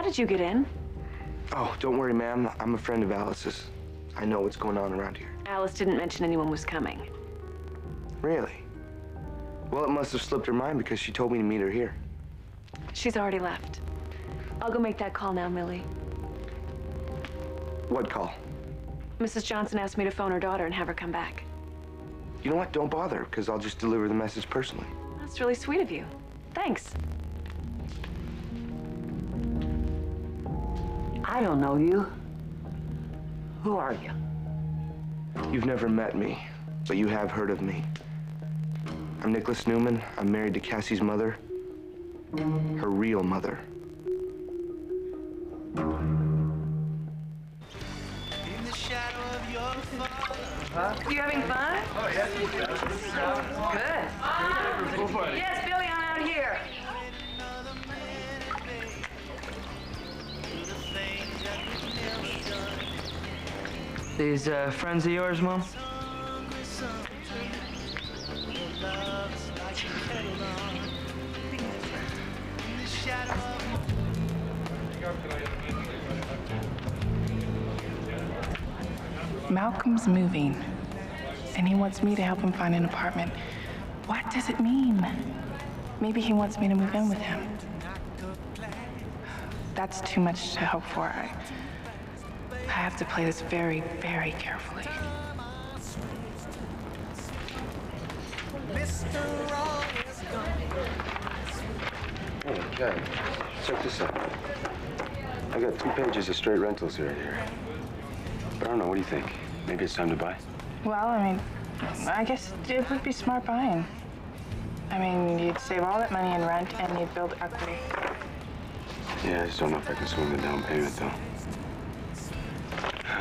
did you get in? Oh, don't worry, ma'am. I'm a friend of Alice's. I know what's going on around here. Alice didn't mention anyone was coming. Really? Well, it must have slipped her mind because she told me to meet her here. She's already left. I'll go make that call now, Millie. What call? Mrs. Johnson asked me to phone her daughter and have her come back. You know what? Don't bother, because I'll just deliver the message personally. That's really sweet of you. Thanks. I don't know you. Who are you? You've never met me, but you have heard of me. I'm Nicholas Newman. I'm married to Cassie's mother. Her real mother. You having fun? Oh, yes. Good. Yes, Billy, I'm out here. These friends of yours, Mom? Malcolm's moving, and he wants me to help him find an apartment. What does it mean? Maybe he wants me to move in with him. That's too much to hope for. I have to play this very, very carefully. Hey, Ken, check this out. I got 2 pages of straight rentals right here. But I don't know, what do you think? Maybe it's time to buy? Well, I mean, I guess it would be smart buying. I mean, you'd save all that money in rent and you'd build equity. Yeah, I just don't know if I can swing the down payment, though.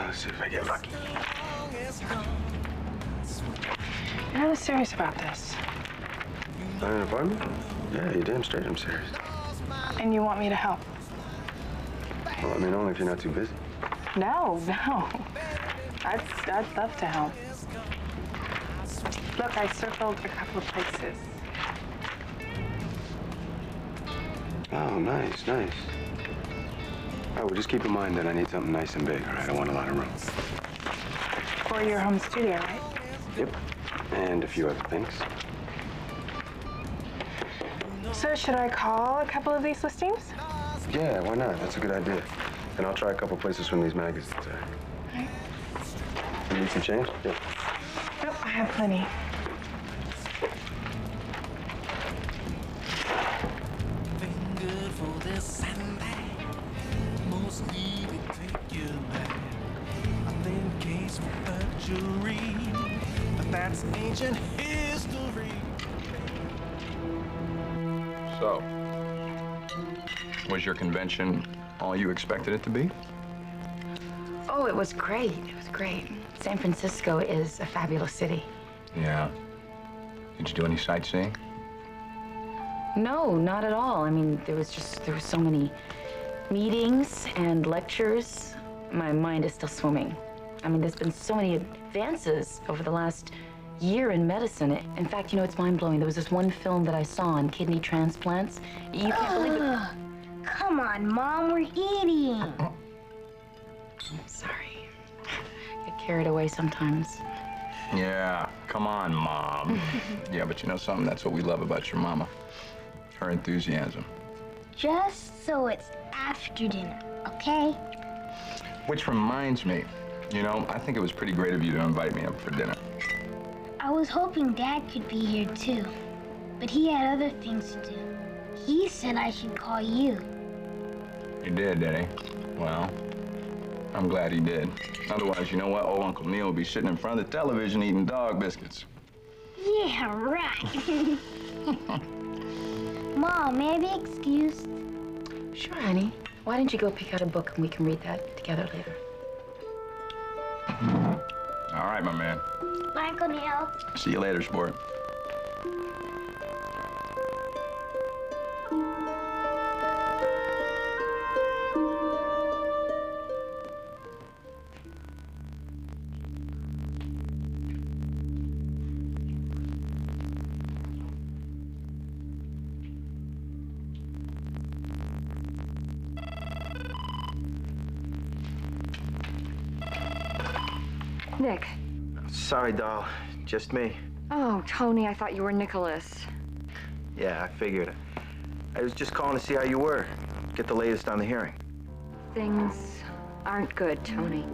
Let's see if I get lucky. You're really serious about this. Buy an apartment? Yeah, you're damn straight I'm serious. And you want me to help? Well, I mean, only if you're not too busy. No. I'd love to help. Look, I circled a couple of places. Oh, nice. All right, well, just keep in mind that I need something nice and big, all right? I want a lot of room. For your home studio, right? Yep. And a few other things. So should I call a couple of these listings? Yeah, why not? That's a good idea. And I'll try a couple places from these magazines. Right. You need some change? Yeah. Nope, I have plenty. That's ancient history. So, was your convention all you expected it to be? Oh, it was great. It was great. San Francisco is a fabulous city. Yeah. Did you do any sightseeing? No, not at all. I mean, there was so many meetings and lectures. My mind is still swimming. I mean, there's been so many advances over the last year in medicine. In fact, you know, it's mind-blowing. There was this one film that I saw on kidney transplants. You can't believe it. Come on, Mom, we're eating. Sorry. Get carried away sometimes. Yeah, come on, Mom. Yeah, but you know something? That's what we love about your mama. Her enthusiasm. Just so it's after dinner, okay? Which reminds me, you know, I think it was pretty great of you to invite me up for dinner. I was hoping Dad could be here too, but he had other things to do. He said I should call you. You did he? Well, I'm glad he did. Otherwise, you know what? Old Uncle Neil will be sitting in front of the television eating dog biscuits. Yeah, right. Mom, may I be excused? Sure, honey. Why don't you go pick out a book and we can read that together later? All right, my man. Bye, Uncle Neil. See you later, sport. Nick. Sorry, doll. Just me. Oh, Tony, I thought you were Nicholas. Yeah, I figured. I was just calling to see how you were. Get the latest on the hearing. Things aren't good, Tony.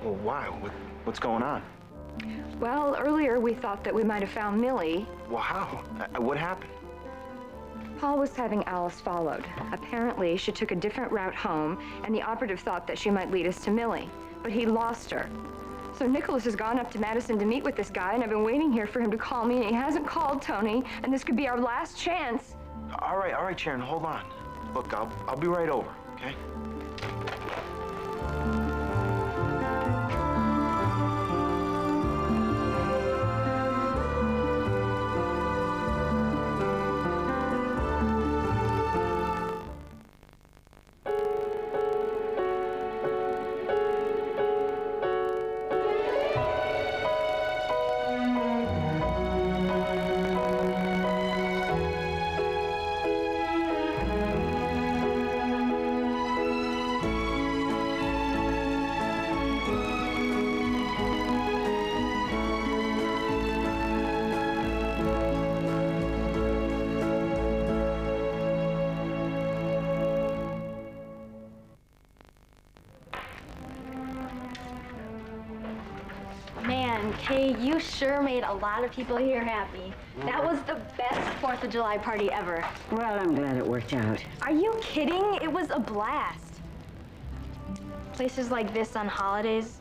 Well, why? What's going on? Well, earlier we thought that we might have found Millie. Well, how? What happened? Paul was having Alice followed. Apparently, she took a different route home, and the operative thought that she might lead us to Millie. But he lost her. So Nicholas has gone up to Madison to meet with this guy, and I've been waiting here for him to call me, and he hasn't called, Tony, and this could be our last chance. All right, Sharon, hold on. Look, I'll be right over, okay? Man, Kay, you sure made a lot of people here happy. That was the best 4th of July party ever. Well, I'm glad it worked out. Are you kidding? It was a blast. Places like this on holidays,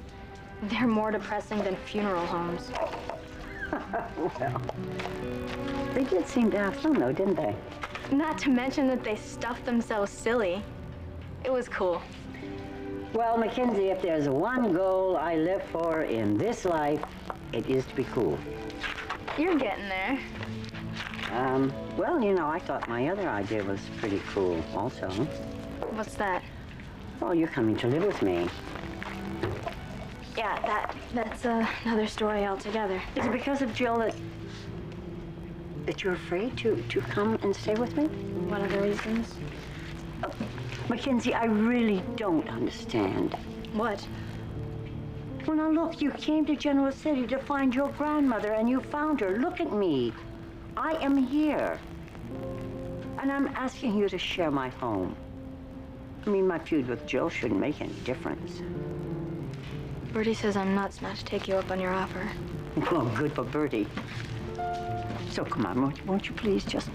they're more depressing than funeral homes. Well, they did seem to have fun, though, didn't they? Not to mention that they stuffed themselves silly. It was cool. Well, Mackenzie, if there's one goal I live for in this life, it is to be cool. You're getting there. Well, you know, I thought my other idea was pretty cool also. What's that? Well, you're coming to live with me. Yeah, that's another story altogether. Is it because of Jill that you're afraid to come and stay with me? What other reasons? Mackenzie, I really don't understand. What? Well, now look, you came to Genoa City to find your grandmother, and you found her. Look at me. I am here. And I'm asking you to share my home. I mean, my feud with Jill shouldn't make any difference. Bertie says I'm nuts not to take you up on your offer. Well, good for Bertie. So come on, won't you please just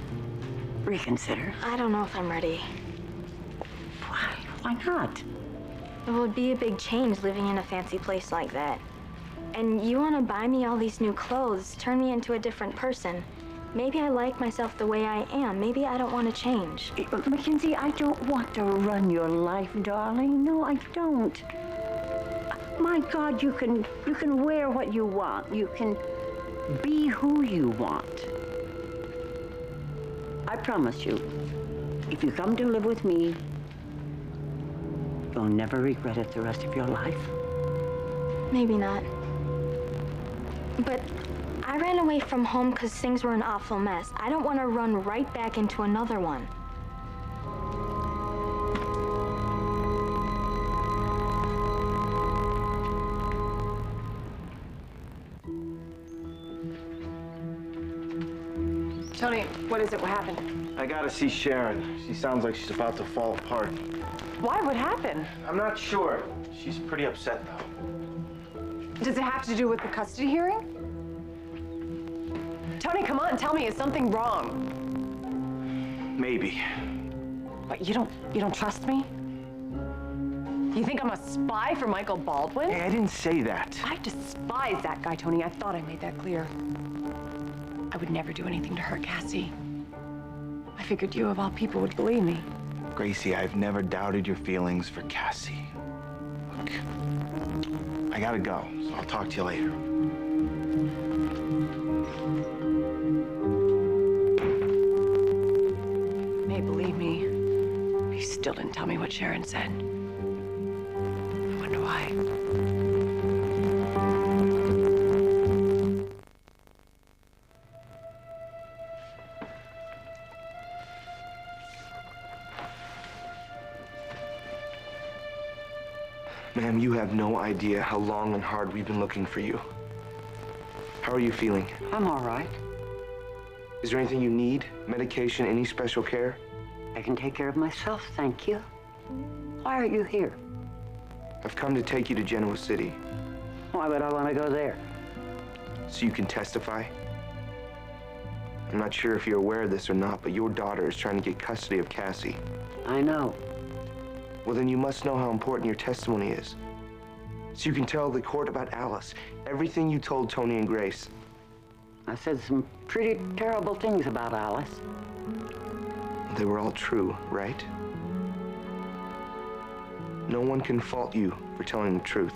reconsider? I don't know if I'm ready. Why not? It would be a big change living in a fancy place like that. And you want to buy me all these new clothes, turn me into a different person. Maybe I like myself the way I am. Maybe I don't want to change. Mackenzie, I don't want to run your life, darling. No, I don't. My God, you can wear what you want. You can be who you want. I promise you, if you come to live with me, you'll never regret it the rest of your life. Maybe not. But I ran away from home because things were an awful mess. I don't want to run right back into another one. Tony, what is it? What happened? I gotta see Sharon. She sounds like she's about to fall apart. Why? What happened? I'm not sure. She's pretty upset, though. Does it have to do with the custody hearing? Tony, come on, tell me, is something wrong? Maybe. What, you don't trust me? You think I'm a spy for Michael Baldwin? Hey, I didn't say that. I despise that guy, Tony. I thought I made that clear. I would never do anything to hurt Cassie. I figured you, of all people, would believe me. Gracie, I've never doubted your feelings for Cassie. Look, I gotta go, so I'll talk to you later. You may believe me, but you still didn't tell me what Sharon said. I wonder why. Ma'am, you have no idea how long and hard we've been looking for you. How are you feeling? I'm all right. Is there anything you need? Medication, any special care? I can take care of myself, thank you. Why are you here? I've come to take you to Genoa City. Why would I want to go there? So you can testify? I'm not sure if you're aware of this or not, but your daughter is trying to get custody of Cassie. I know. Well, then you must know how important your testimony is. So you can tell the court about Alice, everything you told Tony and Grace. I said some pretty terrible things about Alice. They were all true, right? No one can fault you for telling the truth.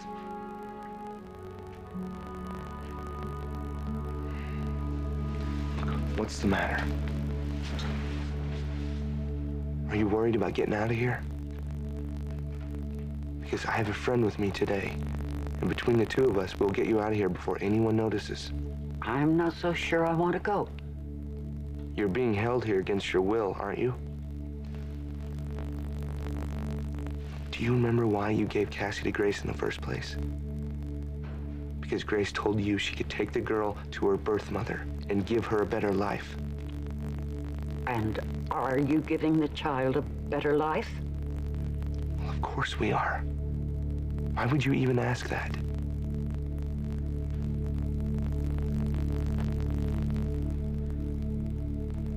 What's the matter? Are you worried about getting out of here? Because I have a friend with me today, and between the two of us, we'll get you out of here before anyone notices. I'm not so sure I want to go. You're being held here against your will, aren't you? Do you remember why you gave Cassie to Grace in the first place? Because Grace told you she could take the girl to her birth mother and give her a better life. And are you giving the child a better life? Well, of course we are. Why would you even ask that?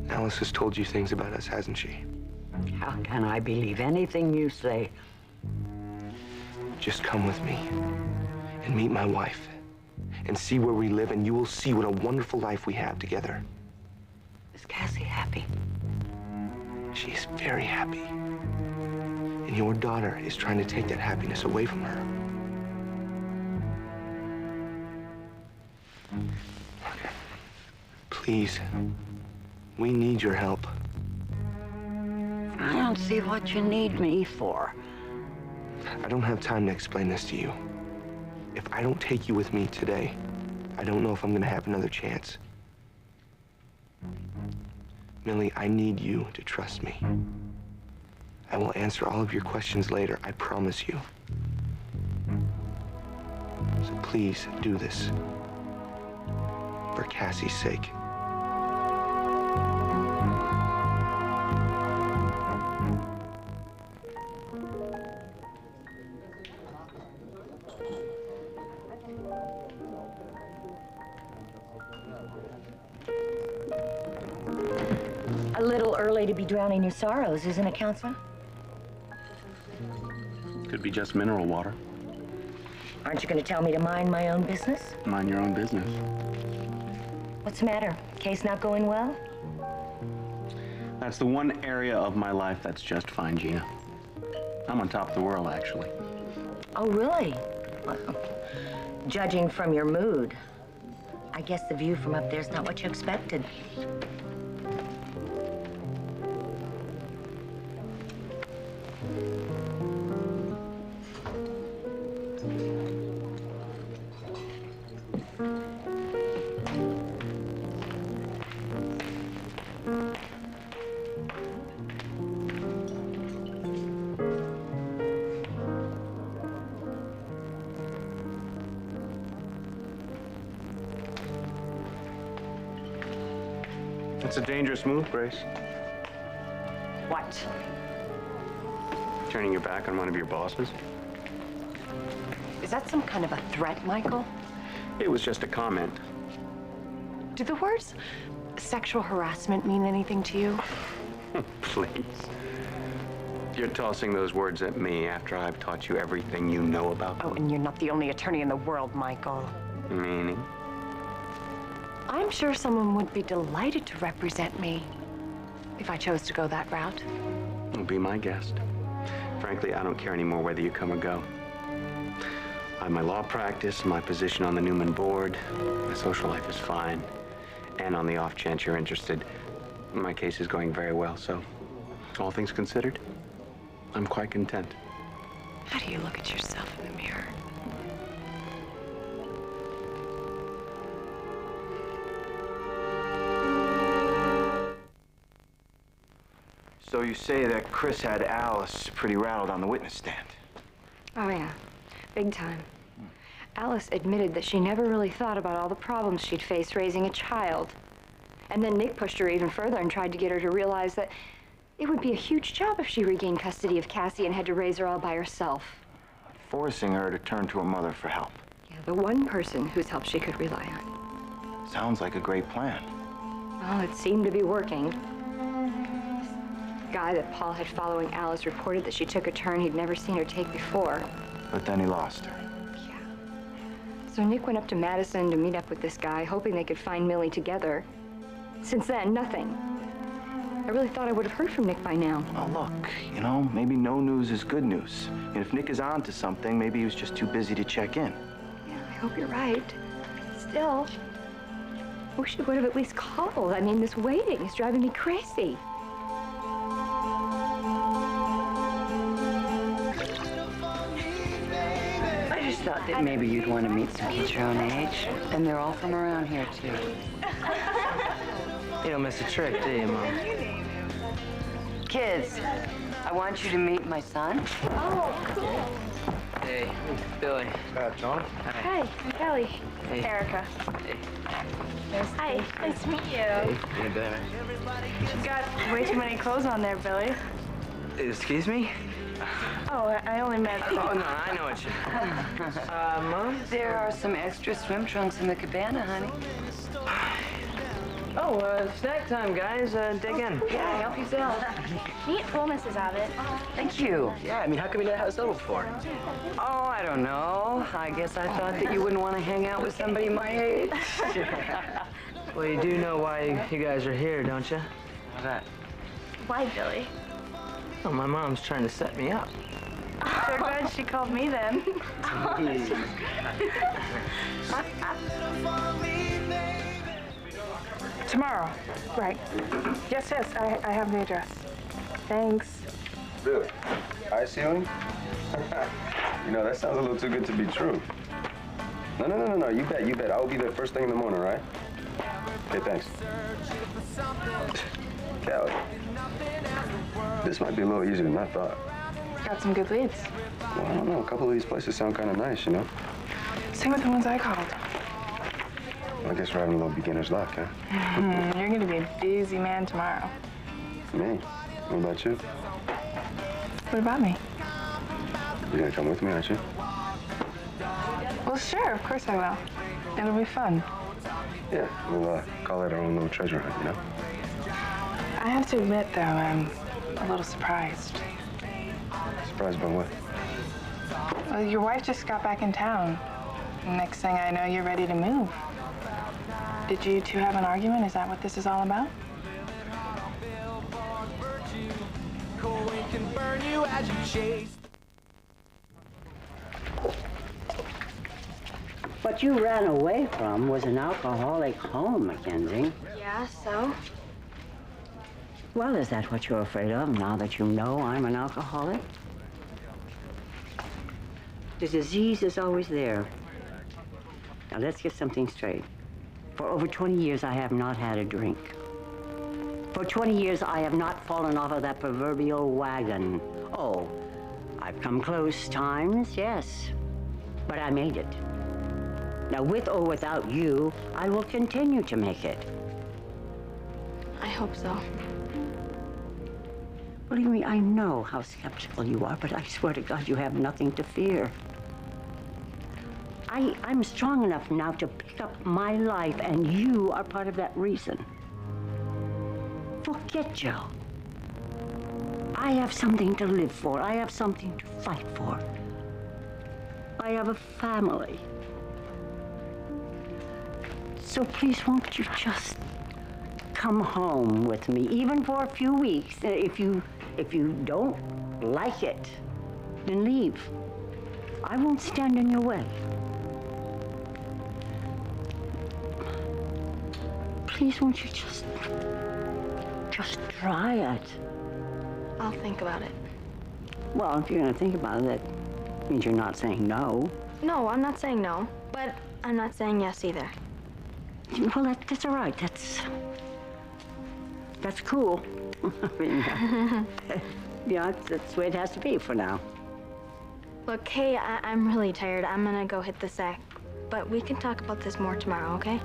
Alice has told you things about us, hasn't she? How can I believe anything you say? Just come with me and meet my wife and see where we live, and you will see what a wonderful life we have together. Is Cassie happy? She is very happy. And your daughter is trying to take that happiness away from her. Okay. Please, we need your help. I don't see what you need me for. I don't have time to explain this to you. If I don't take you with me today, I don't know if I'm going to have another chance. Millie, I need you to trust me. I will answer all of your questions later, I promise you. So please do this. For Cassie's sake. A little early to be drowning your sorrows, isn't it, Counselor? Could be just mineral water. Aren't you going to tell me to mind my own business? Mind your own business. What's the matter? Case not going well? That's the one area of my life that's just fine, Gina. I'm on top of the world, actually. Oh, really? Well, judging from your mood, I guess the view from up there's not what you expected. It's a dangerous move, Grace. What? Turning your back on one of your bosses. Is that some kind of a threat, Michael? It was just a comment. Do the words sexual harassment mean anything to you? Please. You're tossing those words at me after I've taught you everything you know about them. Oh, and you're not the only attorney in the world, Michael. Meaning? I'm sure someone would be delighted to represent me if I chose to go that route. Well, be my guest. Frankly, I don't care anymore whether you come or go. I have my law practice, my position on the Newman board. My social life is fine. And on the off chance you're interested, my case is going very well, so all things considered, I'm quite content. How do you look at yourself in the mirror? So you say that Chris had Alice pretty rattled on the witness stand. Oh, yeah. Big time. Alice admitted that she never really thought about all the problems she'd face raising a child. And then Nick pushed her even further and tried to get her to realize that it would be a huge job if she regained custody of Cassie and had to raise her all by herself. Forcing her to turn to her mother for help. Yeah, the one person whose help she could rely on. Sounds like a great plan. Well, it seemed to be working. The guy that Paul had following Alice reported that she took a turn he'd never seen her take before. But then he lost her. So Nick went up to Madison to meet up with this guy, hoping they could find Millie together. Since then, nothing. I really thought I would have heard from Nick by now. Well, look, you know, maybe no news is good news. And if Nick is on to something, maybe he was just too busy to check in. Yeah, I hope you're right. Still, I wish he would have at least called. I mean, this waiting is driving me crazy. I just thought that maybe you'd want to meet some kids your own age. And they're all from around here, too. You don't miss a trick, do you, Mom? Kids, I want you to meet my son. Oh, cool. Hey, Billy. John? Hi, I'm Kelly. Hey. Erica. Hey. Hi, nice to meet you. Hey, how you doing? You've got way too many clothes on there, Billy. Excuse me? Oh, I only meant... Oh, no, I know what you Mom? There are some extra swim trunks in the cabana, honey. Oh, snack time, guys. Dig in. Yeah, help yourself. Meet full, Mrs. Abbott. Thank you. Yeah, I mean, how come you never had a soda before? Oh, I don't know. I guess I thought that you wouldn't want to hang out with somebody my age. Well, you do know why you guys are here, don't you? How's that? Why, Billy? Well, my mom's trying to set me up. So glad she called me then. Tomorrow. Right. Yes, I have the address. Thanks. Really? Eye ceiling? You know, that sounds a little too good to be true. No. You bet. I'll be there first thing in the morning, right? Okay, thanks. Callie, this might be a little easier than I thought. Got some good leads. Well, I don't know. A couple of these places sound kind of nice, you know? Same with the ones I called. Well, I guess we're having a little beginner's luck, huh? You're gonna be a busy man tomorrow. Me? What about you? What about me? You gonna come with me, aren't you? Well, sure, of course I will. It'll be fun. Yeah, we'll call it our own little treasure hunt, you know? I have to admit, though, I'm a little surprised. Surprised by what? Well, your wife just got back in town. Next thing I know, you're ready to move. Did you two have an argument? Is that what this is all about? What you ran away from was an alcoholic home, Mackenzie. Yeah, so? Well, is that what you're afraid of now that you know I'm an alcoholic? The disease is always there. Now, let's get something straight. For over 20 years, I have not had a drink. For 20 years, I have not fallen off of that proverbial wagon. Oh, I've come close times, yes, but I made it. Now, with or without you, I will continue to make it. I hope so. Believe me, I know how skeptical you are, but I swear to God, you have nothing to fear. I'm strong enough now to pick up my life, and you are part of that reason. Forget Joe. I have something to live for. I have something to fight for. I have a family. So please, won't you just come home with me, even for a few weeks? If you don't like it, then leave. I won't stand in your way. Please, won't you just try it? I'll think about it. Well, if you're gonna think about it, that means you're not saying no. No, I'm not saying no, but I'm not saying yes either. Well, that's all right. That's cool. I mean, yeah, that's the way it has to be for now. Look, Kay, I'm really tired. I'm gonna go hit the sack. But we can talk about this more tomorrow, okay?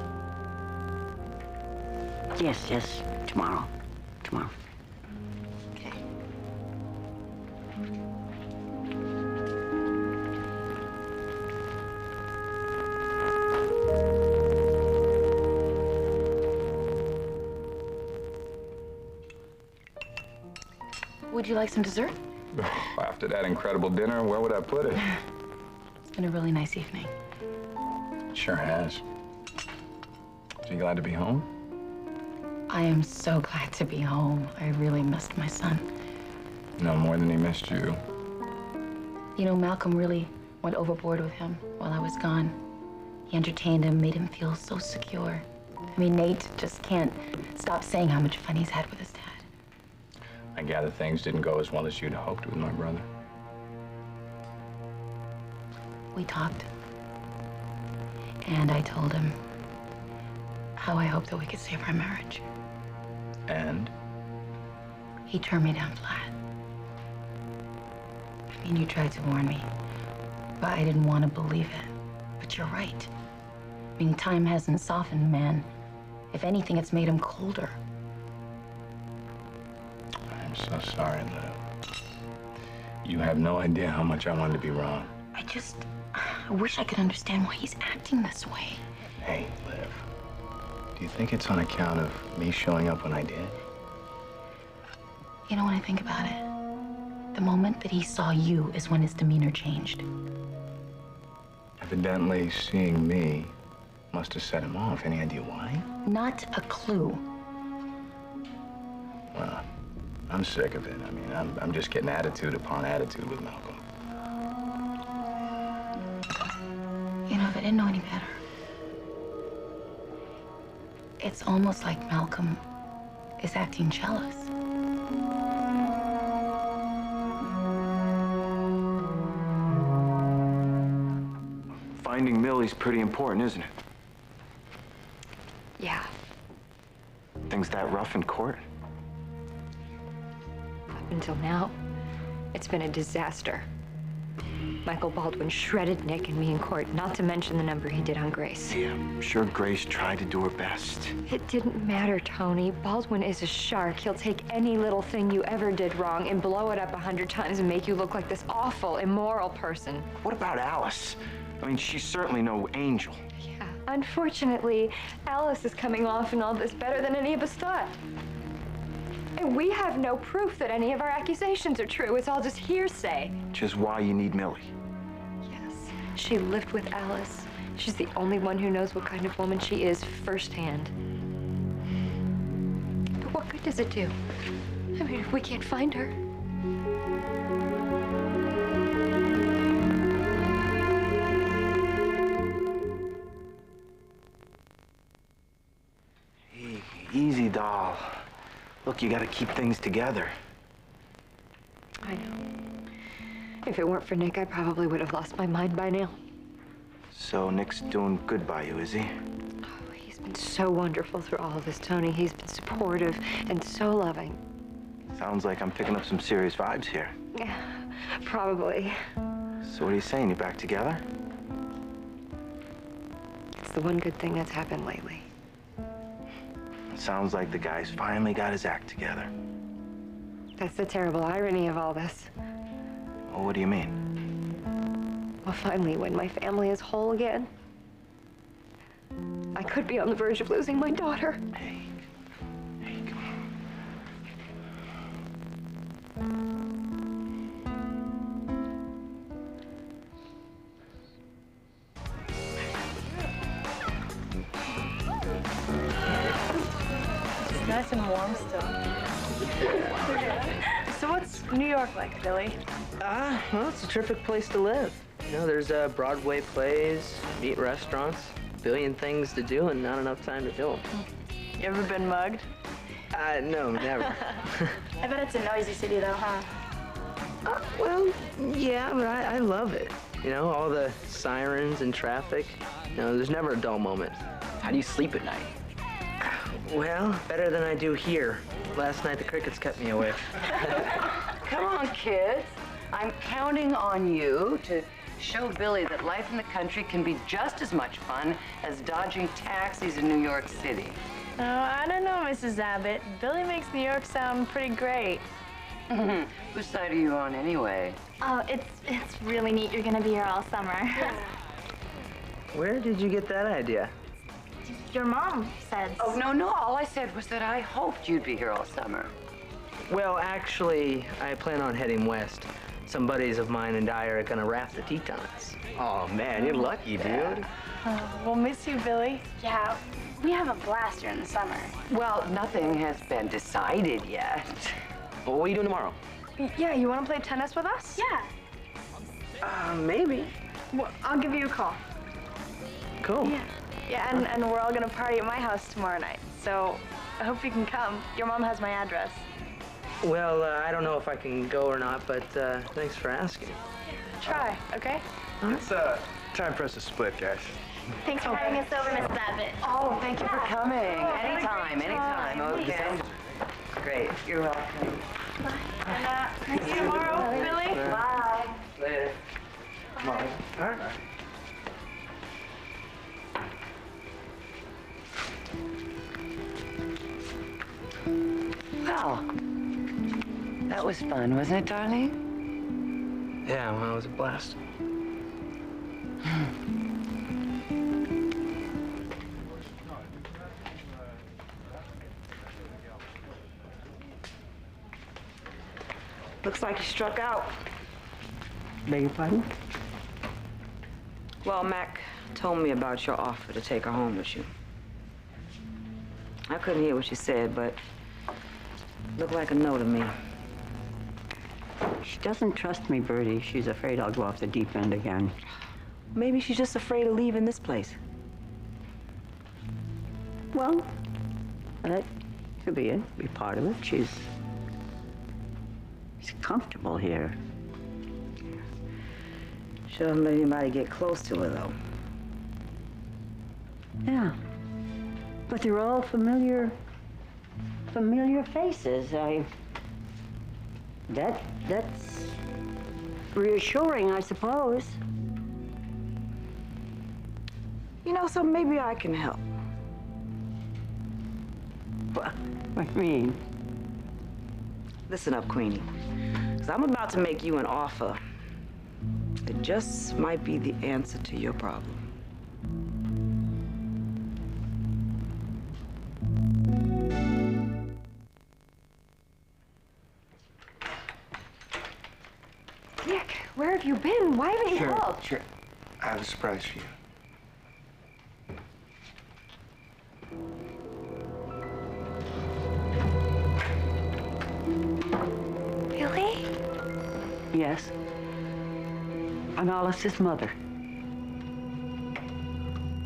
Yes, tomorrow. Tomorrow. Okay. Would you like some dessert? After that incredible dinner, where would I put it? It's been a really nice evening. Sure has. So you glad to be home? I am so glad to be home. I really missed my son. No more than he missed you. You know, Malcolm really went overboard with him while I was gone. He entertained him, made him feel so secure. I mean, Nate just can't stop saying how much fun he's had with his dad. I gather things didn't go as well as you'd hoped with my brother. We talked. And I told him how I hoped that we could save our marriage. And? He turned me down flat. I mean, you tried to warn me, but I didn't want to believe it. But you're right. I mean, time hasn't softened a man. If anything, it's made him colder. I'm so sorry, Liv. You have no idea how much I wanted to be wrong. I wish I could understand why he's acting this way. Hey, Liv. Do you think it's on account of me showing up when I did? You know, when I think about it, the moment that he saw you is when his demeanor changed. Evidently, seeing me must have set him off. Any idea why? Not a clue. Well, I'm sick of it. I mean, I'm just getting attitude upon attitude with Malcolm. You know, if I didn't know any better, it's almost like Malcolm is acting jealous. Finding Millie's pretty important, isn't it? Yeah. Things that rough in court? Up until now, it's been a disaster. Michael Baldwin shredded Nick and me in court, not to mention the number he did on Grace. Yeah, I'm sure Grace tried to do her best. It didn't matter, Tony. Baldwin is a shark. He'll take any little thing you ever did wrong and blow it up 100 times and make you look like this awful, immoral person. What about Alice? I mean, she's certainly no angel. Yeah. Unfortunately, Alice is coming off in all this better than any of us thought. And we have no proof that any of our accusations are true. It's all just hearsay. Which is why you need Millie. Yes. She lived with Alice. She's the only one who knows what kind of woman she is firsthand. But what good does it do? I mean, if we can't find her. Hey, easy, doll. Look, you gotta keep things together. I know. If it weren't for Nick, I probably would have lost my mind by now. So Nick's doing good by you, is he? Oh, he's been so wonderful through all of this, Tony. He's been supportive and so loving. Sounds like I'm picking up some serious vibes here. Yeah, probably. So what are you saying? You back together? It's the one good thing that's happened lately. Sounds like the guy's finally got his act together. That's the terrible irony of all this. Well, what do you mean? Well, finally, when my family is whole again, I could be on the verge of losing my daughter. Hey, come on. Nice and warm still. So what's New York like, Billy? Well, it's a terrific place to live. You know, there's Broadway plays, neat restaurants, a billion things to do, and not enough time to do them. You ever been mugged? No, never. I bet it's a noisy city, though, huh? Well, yeah, but I love it. You know, all the sirens and traffic. You know, there's never a dull moment. How do you sleep at night? Well, better than I do here. Last night, the crickets kept me awake. Come on, kids. I'm counting on you to show Billy that life in the country can be just as much fun as dodging taxis in New York City. Oh, I don't know, Mrs. Abbott. Billy makes New York sound pretty great. Whose side are you on anyway? Oh, it's really neat. You're gonna be here all summer. Where did you get that idea? Your mom said. Oh, no. All I said was that I hoped you'd be here all summer. Well, actually, I plan on heading west. Some buddies of mine and I are gonna raft the Tetons. Oh, man, you're lucky, dude. Oh, we'll miss you, Billy. Yeah, we have a blast during the summer. Well, nothing has been decided yet. Well, what are you doing tomorrow? Yeah, you want to play tennis with us? Yeah. Maybe. Well, I'll give you a call. Cool. Yeah, and we're all gonna party at my house tomorrow night. So I hope you can come. Your mom has my address. Well, I don't know if I can go or not, but thanks for asking. Try, okay? Let's try and press a split, guys. Thanks for having us over, Miss Abbott. Oh, thank you for coming. Anytime. Okay. Great. You're welcome. And see you tomorrow, Billy. Bye. Later. Come on. All right. Well, that was fun, wasn't it, darling? Yeah, well, it was a blast. Looks like you struck out. Beg your pardon? Well, Mac told me about your offer to take her home with you. I couldn't hear what you said, but looked like a no to me. She doesn't trust me, Bertie. She's afraid I'll go off the deep end again. Maybe she's just afraid of leaving this place. Well, that could be it, be part of it. She's comfortable here. Shouldn't let anybody get close to her, though. Yeah. But they're all familiar faces. That's reassuring, I suppose. You know, so maybe I can help. What do you mean? Listen up, Queenie. 'Cause I'm about to make you an offer. It just might be the answer to your problem. Nick, where have you been? Why haven't you helped? Sure. I have a surprise for you. Billy? Yes. I'm Alice's mother.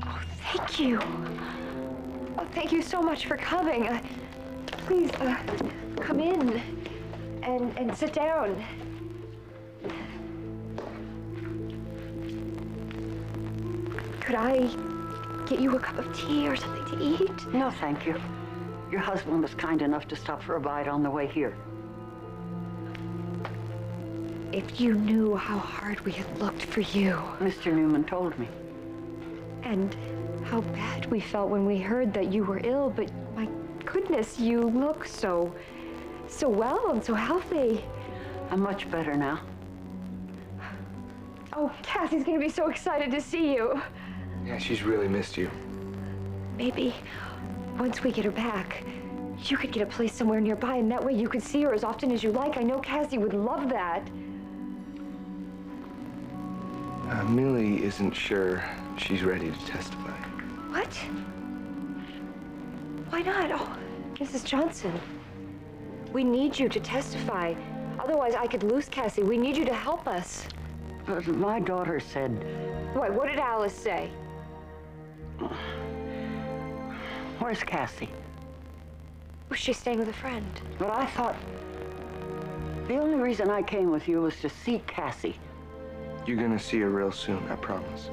Oh, thank you. Oh, thank you so much for coming. Please, come in and sit down. Could I get you a cup of tea or something to eat? No, thank you. Your husband was kind enough to stop for a bite on the way here. If you knew how hard we had looked for you. Mr. Newman told me. And how bad we felt when we heard that you were ill, but my goodness, you look so well and so healthy. I'm much better now. Oh, Cassie's gonna be so excited to see you. Yeah, she's really missed you. Maybe once we get her back, you could get a place somewhere nearby, and that way you could see her as often as you like. I know Cassie would love that. Millie isn't sure she's ready to testify. What? Why not? Oh, Mrs. Johnson, we need you to testify. Otherwise, I could lose Cassie. We need you to help us. But my daughter said... What did Alice say? Where's Cassie? Was she staying with a friend? But I thought the only reason I came with you was to see Cassie. You're gonna see her real soon, I promise.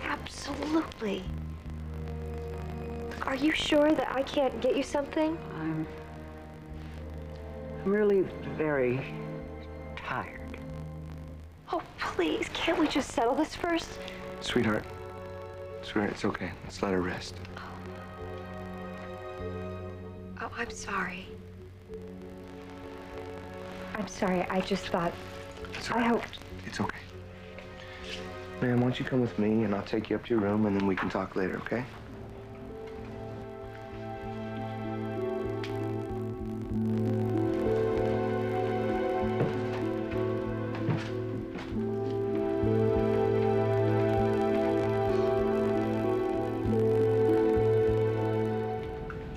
Absolutely. Are you sure that I can't get you something? I'm really very tired. Oh, please, can't we just settle this first? Sweetheart, it's okay. Let's let her rest. Oh, I'm sorry. I'm sorry, I just thought... I hoped... It's okay. Man, why don't you come with me and I'll take you up to your room and then we can talk later, okay?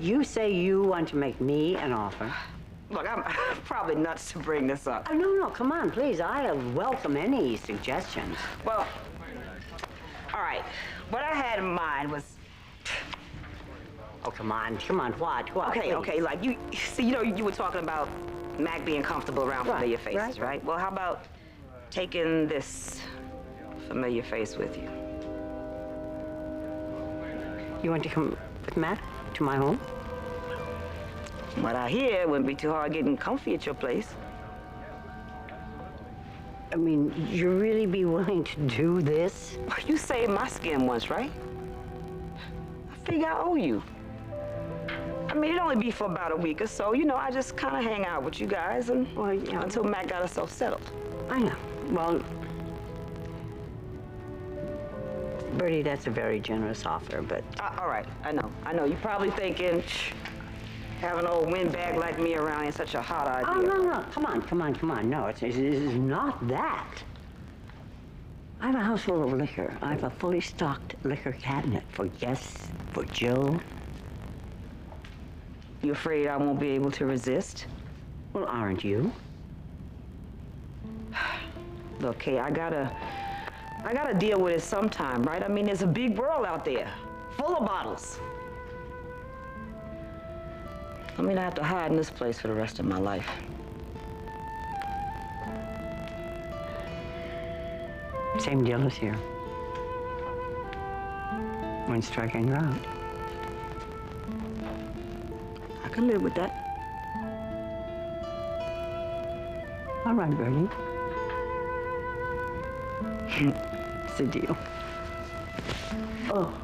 You say you want to make me an offer. Look, I'm probably nuts to bring this up. Oh, no, come on, please. I welcome any suggestions. Well, all right. What I had in mind was... Oh, come on, what? Okay, please. like you see, you were talking about Mac being comfortable around familiar faces, right? Well, how about taking this familiar face with you? You want to come with Matt to my home? From what I hear, it wouldn't be too hard getting comfy at your place. I mean, you really be willing to do this? You saved my skin once, right? I figure I owe you. I mean, it'd only be for about a week or so. I just kind of hang out with you guys and, until Mac got herself settled. I know. Well, Bertie, that's a very generous offer, but... all right, I know. You're probably thinking, having an old windbag like me around is such a hot idea. Oh, no. Come on. No, it's not that. I have a house full of liquor. I have a fully stocked liquor cabinet for guests, for Jill. You afraid I won't be able to resist? Well, aren't you? Look, Kay, I gotta deal with it sometime, right? I mean, there's a big world out there, full of bottles. I mean, I have to hide in this place for the rest of my life. Same deal as here. One strike and you're out. I can live with that. All right, Bertie. It's a deal. Oh.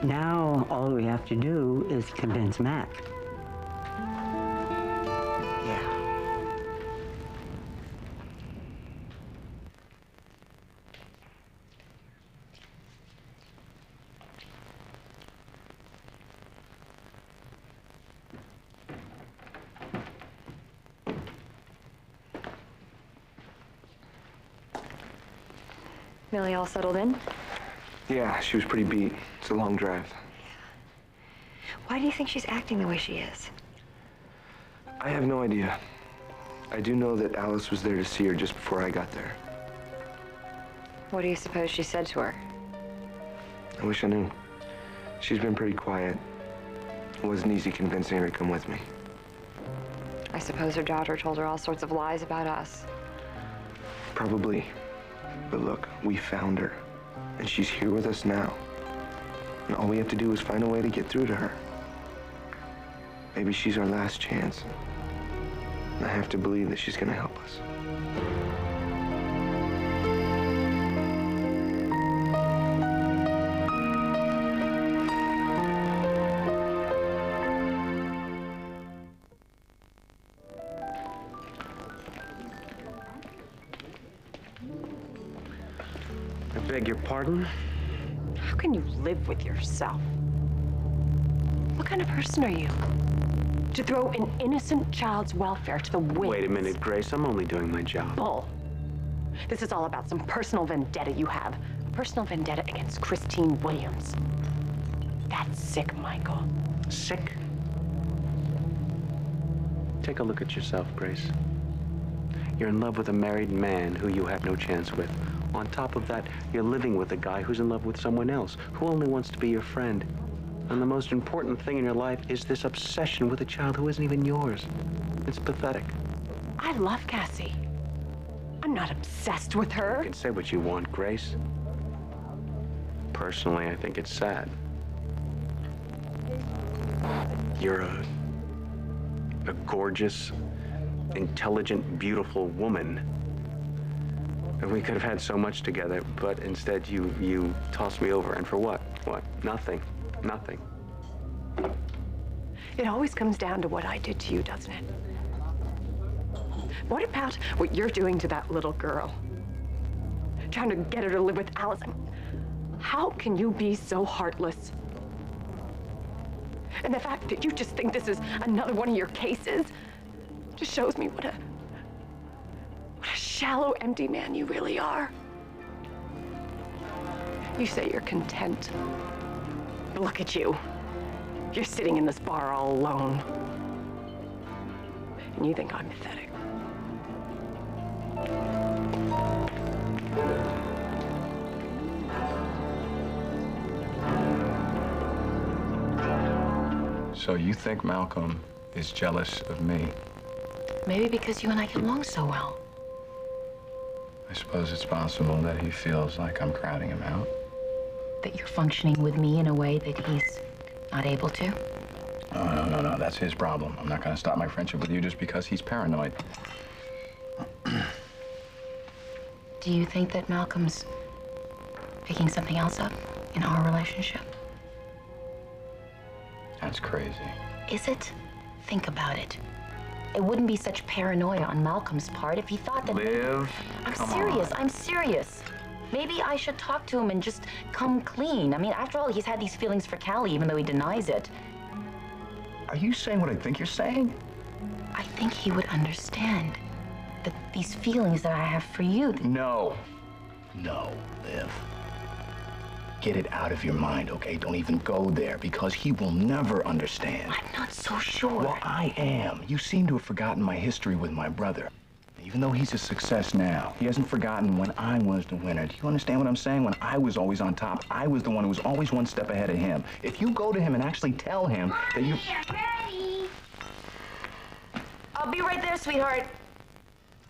Now, all we have to do is convince Mac. Millie all settled in? Yeah, she was pretty beat. It's a long drive. Why do you think she's acting the way she is? I have no idea. I do know that Alice was there to see her just before I got there. What do you suppose she said to her? I wish I knew. She's been pretty quiet. It wasn't easy convincing her to come with me. I suppose her daughter told her all sorts of lies about us. Probably. But look, we found her. And she's here with us now. And all we have to do is find a way to get through to her. Maybe she's our last chance. And I have to believe that she's gonna help us. I beg your pardon? How can you live with yourself? What kind of person are you? To throw an innocent child's welfare to the winds. Wait a minute, Grace. I'm only doing my job. Bull. This is all about some personal vendetta you have. A personal vendetta against Christine Williams. That's sick, Michael. Sick? Take a look at yourself, Grace. You're in love with a married man who you have no chance with. On top of that, you're living with a guy who's in love with someone else, who only wants to be your friend. And the most important thing in your life is this obsession with a child who isn't even yours. It's pathetic. I love Cassie. I'm not obsessed with her. You can say what you want, Grace. Personally, I think it's sad. You're a gorgeous, intelligent, beautiful woman. And we could have had so much together, but instead you tossed me over. And for what? What? Nothing. Nothing. It always comes down to what I did to you, doesn't it? What about what you're doing to that little girl? Trying to get her to live with Alice. How can you be so heartless? And the fact that you just think this is another one of your cases just shows me what a shallow, empty man you really are. You say you're content. But look at you. You're sitting in this bar all alone. And you think I'm pathetic. So you think Malcolm is jealous of me? Maybe because you and I get along so well. I suppose it's possible that he feels like I'm crowding him out. That you're functioning with me in a way that he's not able to? No. That's his problem. I'm not going to stop my friendship with you just because he's paranoid. Do you think that Malcolm's picking something else up in our relationship? That's crazy. Is it? Think about it. It wouldn't be such paranoia on Malcolm's part if he thought that... Liv, I'm serious. I'm serious. Maybe I should talk to him and just come clean. I mean, after all, he's had these feelings for Callie, even though he denies it. Are you saying what I think you're saying? I think he would understand that these feelings that I have for you... No, Liv. Get it out of your mind, okay? Don't even go there, because he will never understand. I'm not so sure. Well, I am. You seem to have forgotten my history with my brother. Even though he's a success now, he hasn't forgotten when I was the winner. Do you understand what I'm saying? When I was always on top, I was the one who was always one step ahead of him. If you go to him and actually tell him that you... Ready? I'll be right there, sweetheart.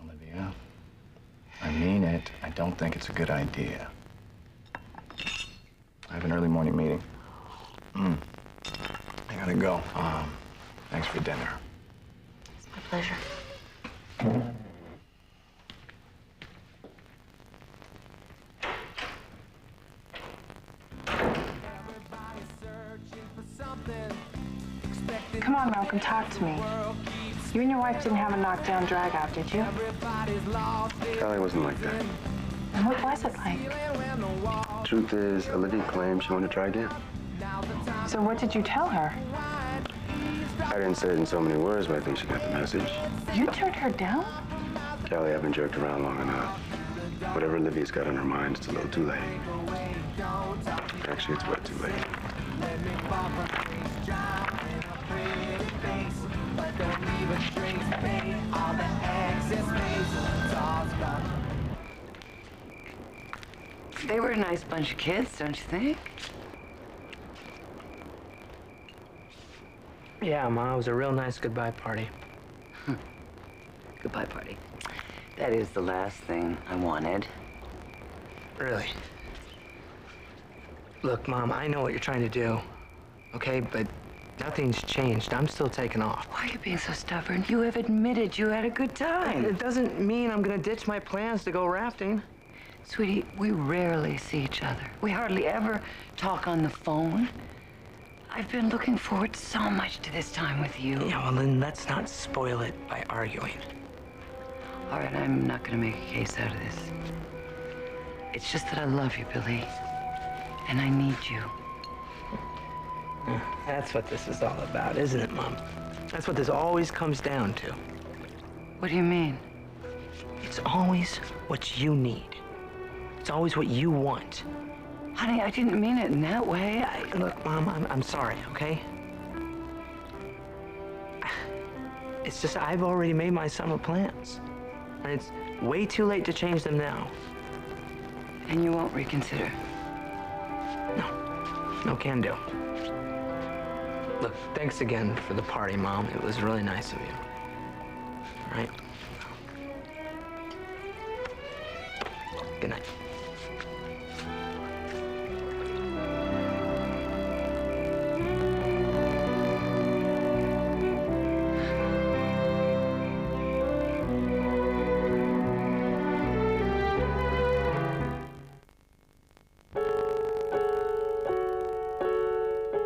Olivia, I mean it. I don't think it's a good idea. I have an early morning meeting. I gotta go. Thanks for dinner. It's my pleasure. Come on, Malcolm, talk to me. You and your wife didn't have a knockdown drag-out, did you? Callie wasn't like that. And what was it like? Truth is, Olivia claimed she wanted to try again. So what did you tell her? I didn't say it in so many words, but I think she got the message. You turned her down? Callie, I've been jerked around long enough. Whatever Olivia's got on her mind, it's a little too late. Actually, it's way too late. They were a nice bunch of kids, don't you think? Yeah, Ma, it was a real nice goodbye party. Goodbye party. That is the last thing I wanted. Really? Look, Mom, I know what you're trying to do, okay? But nothing's changed. I'm still taking off. Why are you being so stubborn? You have admitted you had a good time. It doesn't mean I'm gonna ditch my plans to go rafting. Sweetie, we rarely see each other. We hardly ever talk on the phone. I've been looking forward so much to this time with you. Yeah, well, then let's not spoil it by arguing. All right, I'm not gonna make a case out of this. It's just that I love you, Billy. And I need you. That's what this is all about, isn't it, Mom? That's what this always comes down to. What do you mean? It's always what you need. It's always what you want. Honey, I didn't mean it in that way. Look, Mom, I'm sorry, okay? It's just I've already made my summer plans. And it's way too late to change them now. And you won't reconsider? No can do. Look, thanks again for the party, Mom. It was really nice of you. All right? Good night.